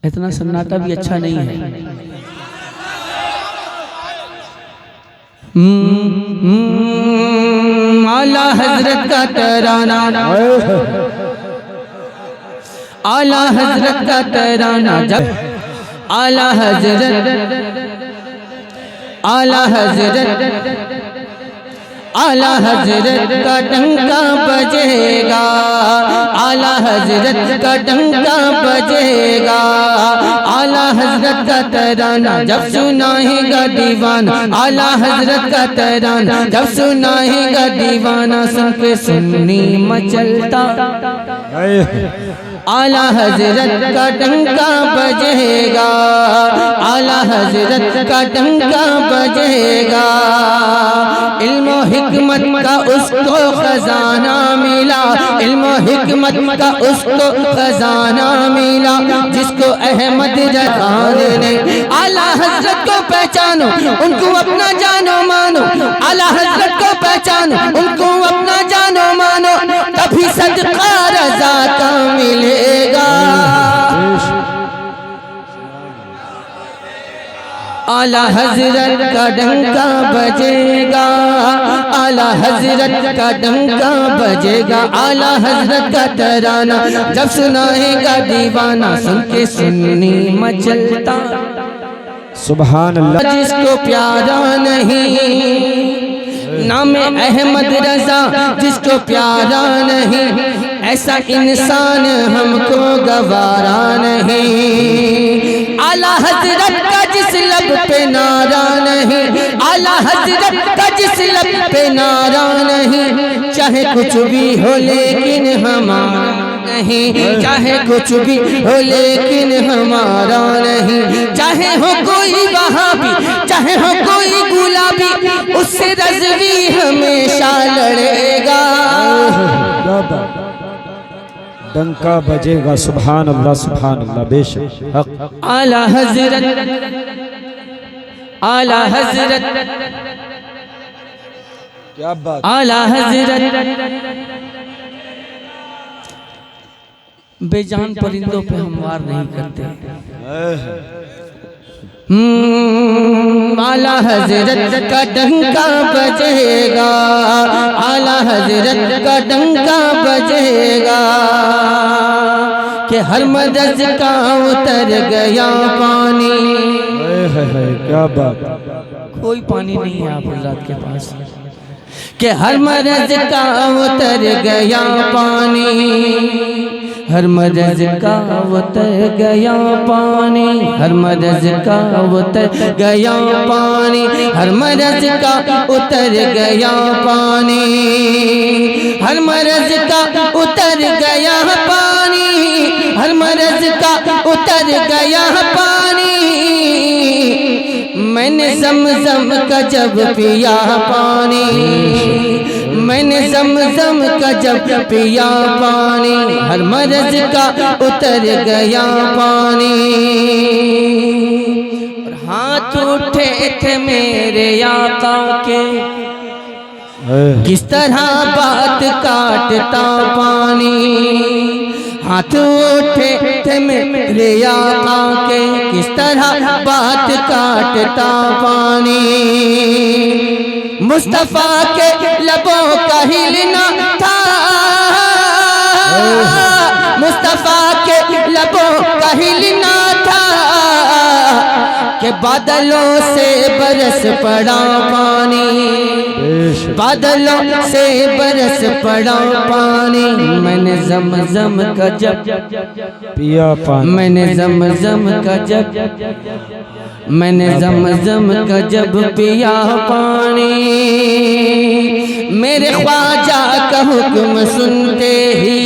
اتنا سناٹا بھی اچھا نہیں ہے. اعلیٰ حضرت کا ترانہ، اعلیٰ حضرت کا ترانہ، جب اعلیٰ حضرت، اعلیٰ حضرت، اعلیٰ حضرت کا ڈنکا بجے گا، اعلیٰ حضرت کا ڈنکا بجے گا، اعلیٰ حضرت کا ترانہ جب سنائے گا دیوانہ، اعلیٰ حضرت کا ترانہ جب سنائے گا دیوانہ، سن کے سنی مچلتا، اعلیٰ حضرت کا ڈنکا بجے گا، اعلیٰ حضرت کا ڈنکا بجے گا. علم و حکمت کا اس کو خزانہ ملا، علم و حکمت کا اس کو خزانہ ملا، جس کو احمد رضا نے اعلیٰ حضرت کو پہچانو، ان کو اپنا جانو مانو، اعلیٰ حضرت کو پہچانو، ان کو اپنا جانو مانو، تبھی صدقہ رضا کا ملے گا. اعلیٰ حضرت کا ڈنکا بجے گا، اعلیٰ حضرت کا ڈنکا بجے گا، اعلیٰ حضرت کا ترانہ جب سنائے گا دیوانہ، سن کے سنی مچلتا. سبحان اللہ. جس کو پیارا نہیں نام احمد رضا، جس کو پیارا نہیں ایسا انسان ہم کو گوارا نہیں. اعلیٰ حضرت کا جس لب پہ نعرہ نہیں، اعلیٰ حضرت کا جس لب پہ نعرہ نہیں، چاہے کچھ بھی ہو لیکن ہمارا نہیں، چاہے کچھ بھی ہو لیکن ہمارا نہیں. چاہے ہو کوئی وہابی، چاہے ہو کوئی گلابی، اس سے رضوی ہمیشہ لڑے گا. ڈنکا بجے گا. سبحان اللہ سبحان اللہ. بے شک حق. اعلیٰ حضرت، اعلیٰ حضرت، کیا بات. اعلیٰ حضرت بے جان پرندوں پہ ہم وار نہیں کرتے. اعلیٰ حضرت کا ڈنکا بجے گا، اعلیٰ حضرت کا ڈنکا بجے گا، کہ ہر مرض کا اتر گیا پانی. کیا بات. کوئی پانی نہیں ہے آپ حضرات کے پاس، کہ ہر مرض کا اتر گیا پانی، ہر مرض کا اتر گیا پانی، ہر مرض کا اتر گیا پانی، ہر مرض کا اتر گیا پانی، ہر مرض کا اتر گیا پانی، ہر مرض کا اتر گیا پانی. میں نے زمزم کا جب پیا پانی، میں نے زمزم کا جب پیا پانی، ہر مرض کا اتر گیا پانی. اور ہاتھ اٹھے تھے میرے آقا کے، کس طرح بات کاٹتا پانی. ہاتھ اٹھے تھے میرے آقا کے، کس طرح بات کاٹتا پانی. مصطفیٰ کے لبوں کا ہلنا تھا، مصطفیٰ کے لبوں کا ہلنا تھا، کہ بادلوں سے برس پڑا پانی، بادلوں سے برس پڑا پانی. میں نے زمزم کا جب پیا پانی، میں نے زمزم کا جب، میں نے زمزم کا جب پیا پانی. میرے خواجہ کا حکم سنتے ہی،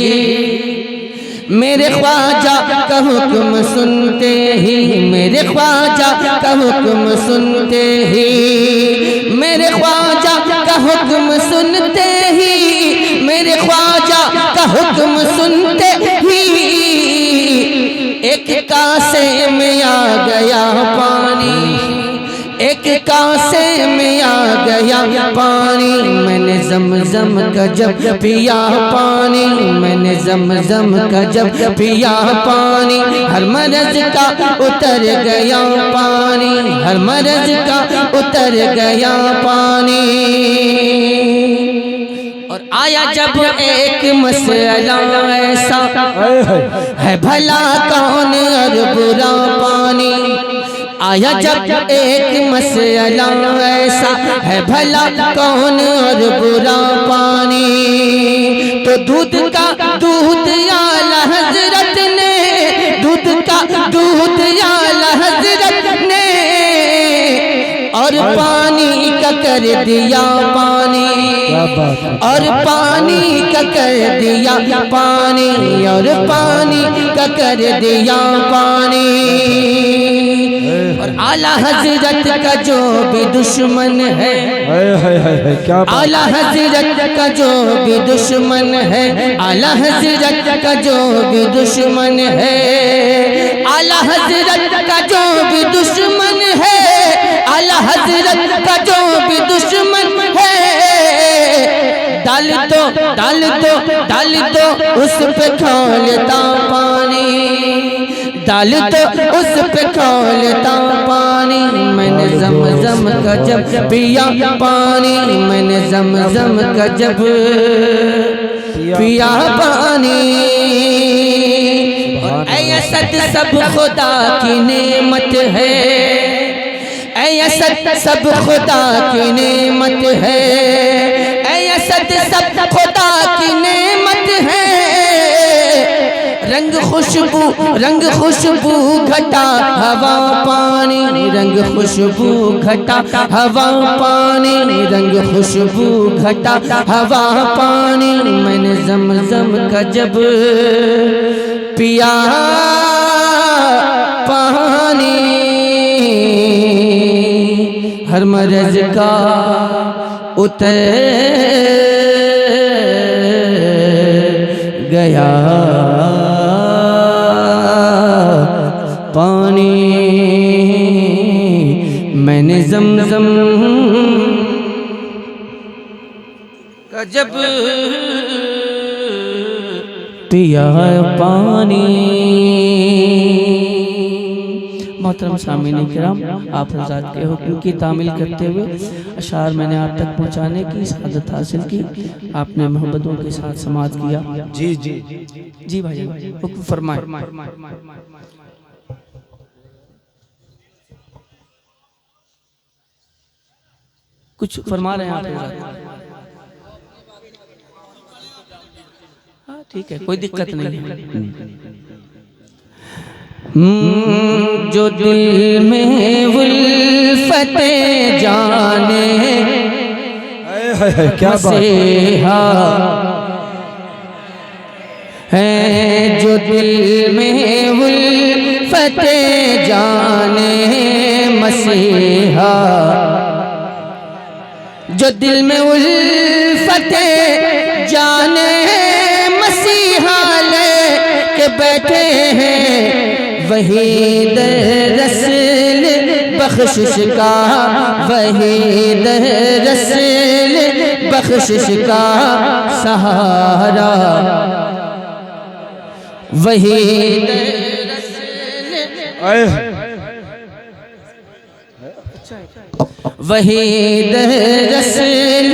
میرے خواجہ کا حکم سنتے ہی، میرے خواجہ کا حکم سنتے ہی، میرے خواجہ کا حکم سنتے ہی، میرے خواجہ کا حکم سنتے ہی، ایک کاسے میں آ گیا پانی، ایک کاسے میں آ گیا پانی. میں نے زمزم کا جب پیا پانی، میں نے زمزم کا جب پیا پانی، ہر مرض کا اتر گیا پانی، ہر مرض کا اتر گیا پانی۔ اور آیا جب ایک مسئلہ ایسا ہے بھلا کون اور برا پانی، آیا جب ایک مسئلہ ایسا ہے بھلا کون اور برا پانی، تو دودھ کا دودھ اعلیٰ حضرت نے، دودھ کا دودھ اعلیٰ حضرت نے، اور پانی کا کر دیا پانی، اور پانی کا کر دیا پانی، اور پانی کا کر دیا پانی۔ اور اعلیٰ حضرت کا جو بھی دشمن ہے، اعلیٰ حضرت کا جو بھی دشمن ہے، اعلیٰ حضرت کا جو بھی دشمن ہے، اعلیٰ حضرت کا جو بھی دشمن ہے، اعلیٰ حضرت کا جو بھی دشمن ہے، ڈال دو ڈال دو ڈال دو اس پہ کھولتا پانی، ڈال دو اس پہ کھولتا پانی۔ میں نے زمزم کا جب پیا پانی، میں نے زمزم کا جب پیا پانی۔ اور اے اسد سب خدا کی نعمت ہے، اے اسد سب خدا کی نعمت ہے، اے اسد سب خدا کی نعمت ہے۔ رنگ خوشبو گھٹا ہوا پانی، رنگ خوشبو گھٹا ہوا پانی، رنگ خوشبو گھٹا ہوا پانی۔ میں نے زمزم کا جب پیا پانی، ہر مرض کا اتر گیا پانی۔ میں نے زمزم کا جب پیا پانی۔ محترم سامعین کرام، آپ حضرات کے حکم کی تعمیل کرتے ہوئے اشعار میں نے آپ تک پہنچانے کی سعادت حاصل کی، آپ نے محبتوں کے ساتھ سماعت کیا۔ جی جی جی بھائی حکم فرمائیں۔ کچھ فرما رہے ہیں آپ حضرات؟ ہاں ٹھیک ہے، کوئی دقت نہیں ہے۔ جو دل میں الفت جانے مسیحا ہے، جو دل میں الفت جانے مسیحا، جو دل میں الفت جانے مسیحا لے کے بیٹھے ہیں، وہی در رسل بخشش کا، وہی در رسل بخشش کا سہارا، وہی در رسل، وہی در رسل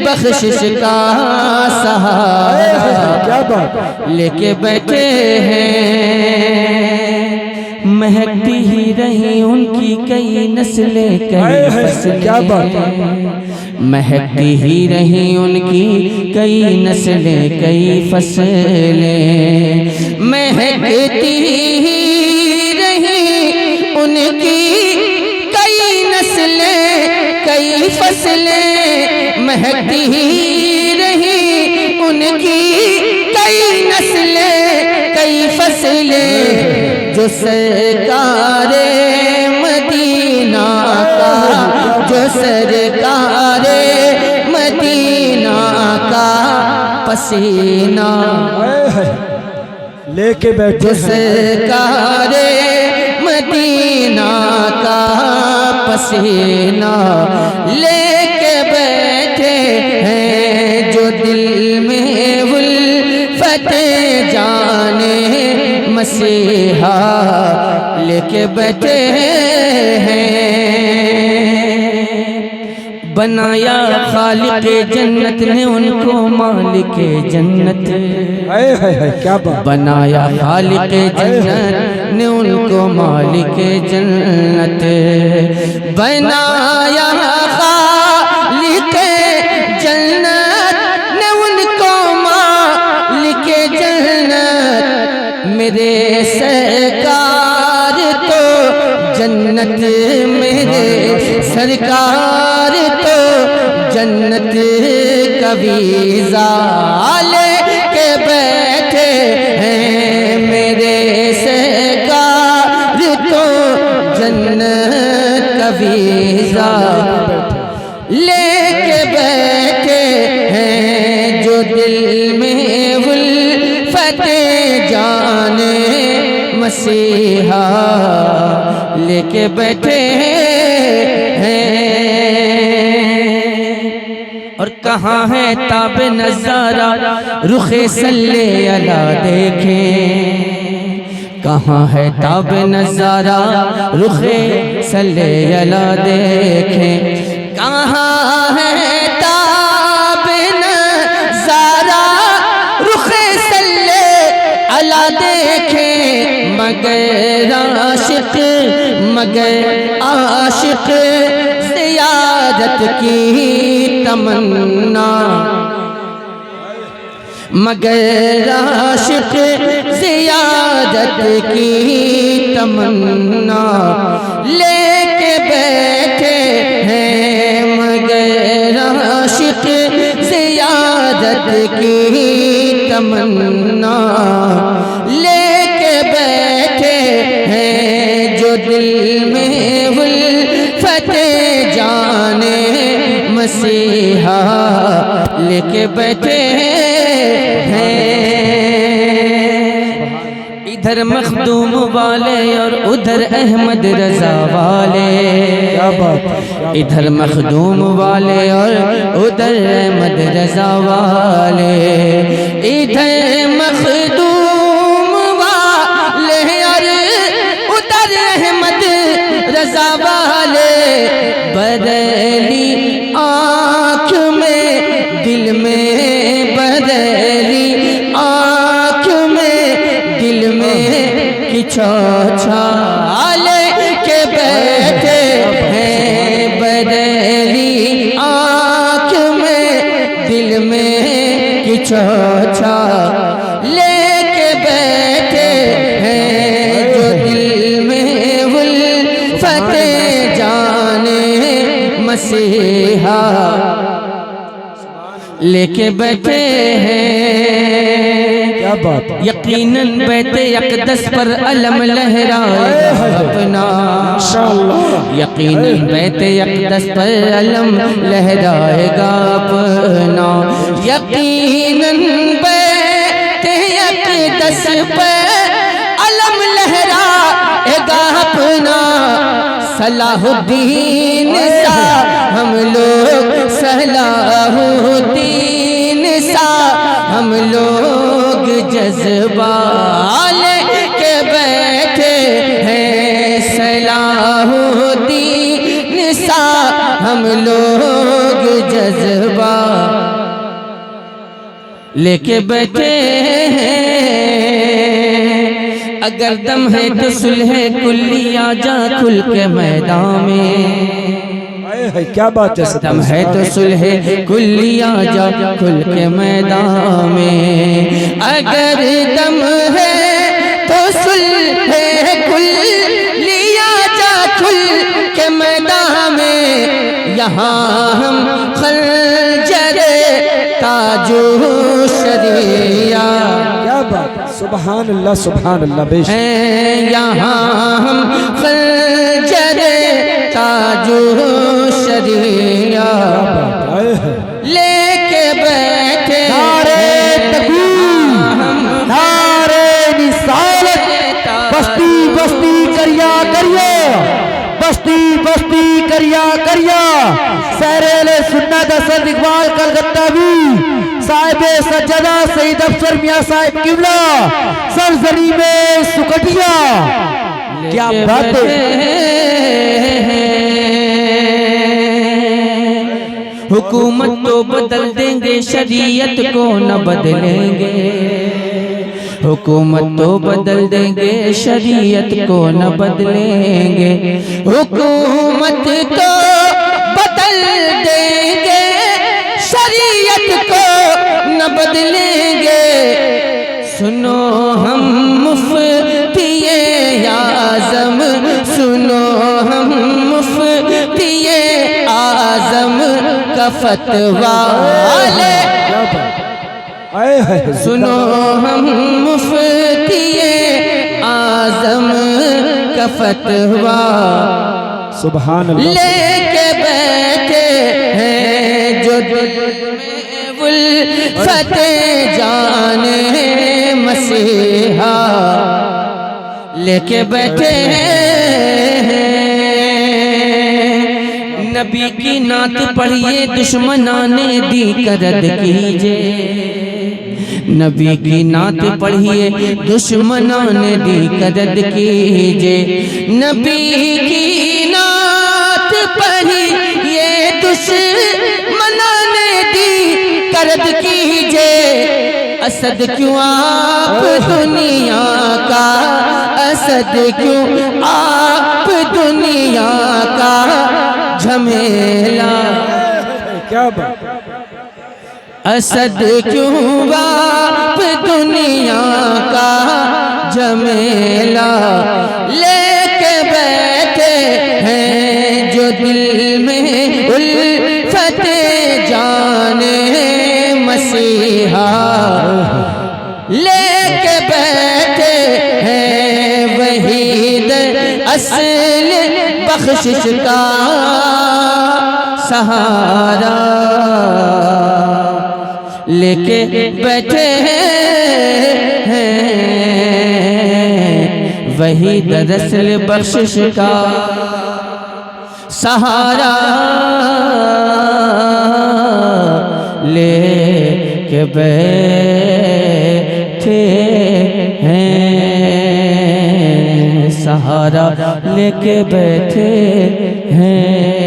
بخشش کا سہارا لے کے بیٹھے ہیں۔ مہکتی ہی رہی ان کی کئی نسلیں، کئی فصلیں، مہکتی ہی رہی ان کی کئی نسلیں، کئی فصلیں، مہکتی ہی رہی ان کی کئی نسلیں، کئی فصلیں، مہکتی ہی رہی ان کی کئی نسلیں، کئی فصلیں، جو سرکار مدینہ کا، جو سرکار مدینہ کا پسینہ لے کے بیٹھے، جو سرکار مدینہ کا پسینہ لے کے بیٹھے ہیں، جو دل میں الفت جانے مسیح مسیحا لے کے بیٹھے ہیں بنایا خالق جنت نے ان کو مالک جنت کیا بات بنایا خالق جنت نے ان کو مالک جنت بنایا خالق جنت نے ان کو مالک جنت میرے سرکار تو جنت میرے سرکار تو جنت کا ویزا لے کے بیٹھے ہیں میرے سرکار تو جنت کا ویزا لے کے بیٹھے ہیں جو دل میں الفت جانے مسیحا لے کے بیٹھے ہیں اور کہاں ہے تاب نظارہ رخ صلی اللہ دیکھیں کہاں ہے تاب نظارہ رخ صلی اللہ دیکھیں کہاں ہے تاب نظارہ رخ صلی اللہ دیکھیں مگر عاشق زیادت کی تمنا مگر عاشق زیادت کی تمنا لے کے بیٹھے ہیں مگر عاشق زیادت کی تمنا لے کے بیٹھے ہیں جو دل میں الفت جانے مسیحا لے کے بیٹھے ہیں ادھر مخدوم والے اور ادھر احمد رضا والے ادھر مخدوم والے اور ادھر احمد رضا والے ادھر مخدوم والے اور ادھر احمد رضا والے بدلی آنکھ میں دل میں بدلی آنکھ میں دل میں کچھو چھالے کے بیٹھے ہیں بدلی آنکھ میں دل میں کچھو چھالے کے بیٹھے ہیں جو دل میں الفت جانے مسیحا لے کے بیٹھے ہیں کیا بات یقیناً بیت اقدس پر علم لہرائے گا اپنا یقیناً بیت اقدس پر علم لہرائے گا اپنا یقیناً بیت اقدس پر علم لہرائے گا اپنا صلاح الدین سا ہم لوگ صلاح الدین سا ہم لوگ جذبہ لے کے بیٹھے ہیں صلاح الدین سا ہم لوگ جذبہ لے کے بیٹھے ہیں اگر دم ہے تو صلح کلی آ جا کھل کے میدان میں کیا بات ہے دم ہے تو صلح کلی آ جا کھل کے میدان میں اگر دم ہے تو صلح کلی آ جا کھل کے میدان میں یہاں ہم خنجر تاج و شریعہ کیا بات سبحان اللہ بے شک یہاں ہم خنجر تاج و شریعہ لے کے بیٹھے نعرے تکبیر نعرے رسالت بستی بستی کریا کریا بستی بستی کریا کریا سہرے سنت حسن اقبال کلکتہ بھی صاحب سجدہ سید افسر میاں صاحب قبلہ سرزمین سکٹیا. کیا بات ہے. حکومت تو بدل دیں گے شریعت کو نہ بدلیں گے. حکومت تو بدل دیں گے شریعت کو نہ بدلیں گے. حکومت تو بدل دیں گے شریعت کو نہ بدلیں گے. سنو ہم مفتی اعظم سنو ہم مفتی اعظم کا فتویٰ لے. سنو ہم مفتی اعظم کا فتویٰ سبحان اللہ لے کے بیٹھے ہیں جو دل میں الفت جانے مسیحا. لے کے بیٹھے ہیں نبی کی نعت پڑھیے دشمنان دی کرد کیجے. نبی کی نعت پڑھیے دشمنان دی کرد کیجے. نبی کی نعت پڑھیے دشمنان دی کرد کیجے. اسد کیوں آپ دنیا کا اسد کیوں آپ دنیا کا جھمیلا. کیا بات. اسد کیوں آپ دنیا کا جھمیلا لے کے بیٹھے ہیں جو دل میں الفت جانے مسیحا. لے کے بیٹھے ہیں وحید اصل بخشش کا سہارا. لے کے بیٹھے ہیں وحید اصل بخشش کا سہارا. لے کے بیٹھے ہیں سہارا لے کے بیٹھے ہیں.